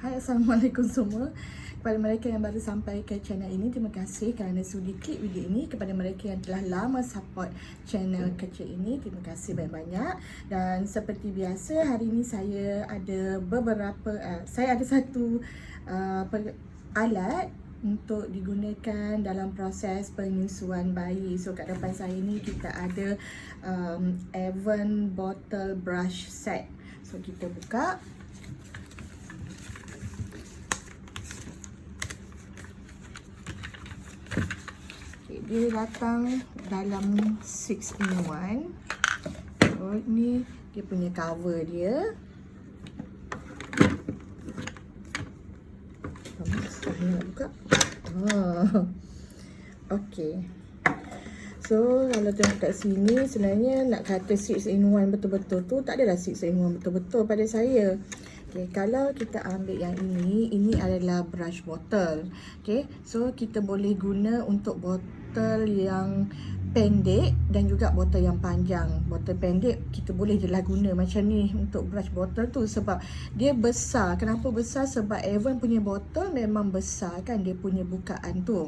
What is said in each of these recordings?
Hai, Assalamualaikum semua. Kepada mereka yang baru sampai ke channel ini, terima kasih kerana sudi klik video ini. Kepada mereka yang telah lama support channel kecil ini, terima kasih banyak-banyak. Dan seperti biasa, hari ini saya ada satu alat untuk digunakan dalam proses penyusuan bayi. So kat depan saya ni kita ada Avon bottle brush set. So kita buka. Dia datang dalam 6 in 1. So ni dia punya cover dia. Saya nak buka. Okey. So kalau tengok kat sini, sebenarnya nak kata 6 in 1 betul-betul tu tak adalah 6 in 1 betul-betul pada saya. Okay, kalau kita ambil yang ini adalah brush bottle. Okay, so kita boleh guna untuk botol yang pendek dan juga botol yang panjang. Botol pendek kita boleh je lah guna macam ni untuk brush bottle tu sebab dia besar. Kenapa besar? Sebab Avon punya botol memang besar kan, dia punya bukaan tu.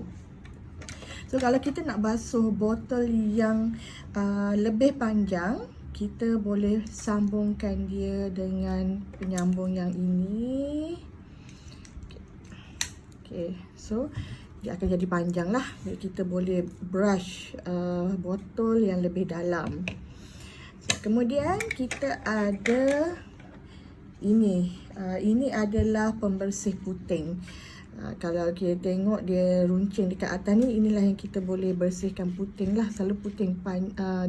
So kalau kita nak basuh botol yang lebih panjang, kita boleh sambungkan dia dengan penyambung yang ini. Okay, so dia akan jadi panjang lah. Jadi kita boleh brush botol yang lebih dalam. So, kemudian kita ada ini. Ini adalah pembersih puting. Kalau kita tengok dia runcing dekat atas ni, inilah yang kita boleh bersihkan puting lah. Selalu puting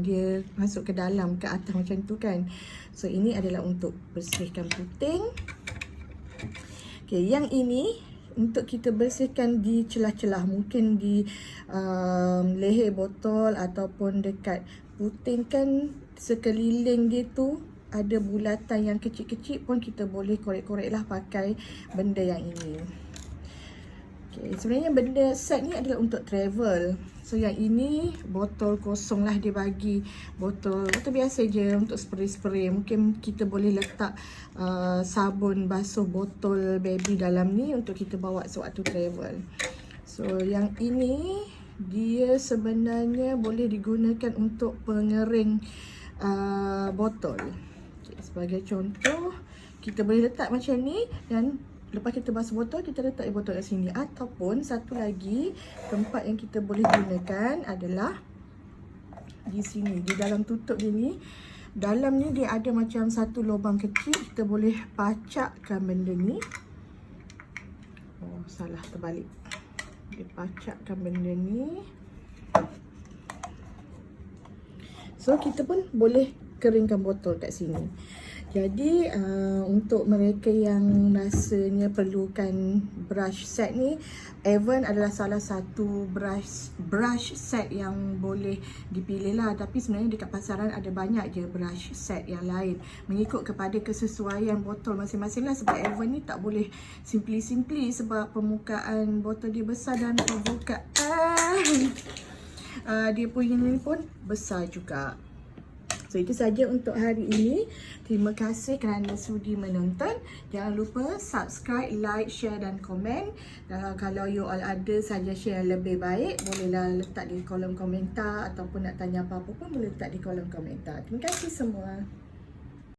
dia masuk ke dalam, ke atas macam tu kan. So ini adalah untuk bersihkan puting. Okay, yang ini untuk kita bersihkan di celah-celah, mungkin di leher botol ataupun dekat puting kan, sekeliling dia tu ada bulatan yang kecil-kecil pun kita boleh korek-korek lah pakai benda yang ini. Okay, sebenarnya benda set ni adalah untuk travel. So yang ini botol kosong lah dia bagi. Botol biasa je untuk spray-spray. Mungkin kita boleh letak sabun basuh botol baby dalam ni untuk kita bawa sewaktu travel. So yang ini dia sebenarnya boleh digunakan untuk pengering botol. Okay, sebagai contoh, kita boleh letak macam ni dan lepas kita basuh botol, kita letak botol kat sini. Ataupun satu lagi tempat yang kita boleh gunakan adalah di sini, di dalam tutup dia ni. Dalam ni dia ada macam satu lubang kecil, kita boleh pacakkan benda ni. Oh, salah, terbalik. Dia pacakkan benda ni. So kita pun boleh keringkan botol kat sini. Jadi untuk mereka yang rasanya perlukan brush set ni, Avon adalah salah satu brush set yang boleh dipilih lah. Tapi sebenarnya dekat pasaran ada banyak je brush set yang lain, mengikut kepada kesesuaian botol masing-masing lah. Sebab Avon ni tak boleh simply sebab permukaan botol dia besar dan permukaan dia punya ni pun besar juga. So itu saja untuk hari ini. Terima kasih kerana sudi menonton. Jangan lupa subscribe, like, share dan komen. Kalau you all ada suggestion yang lebih baik, bolehlah letak di kolom komentar. Ataupun nak tanya apa-apa pun boleh letak di kolom komentar. Terima kasih semua.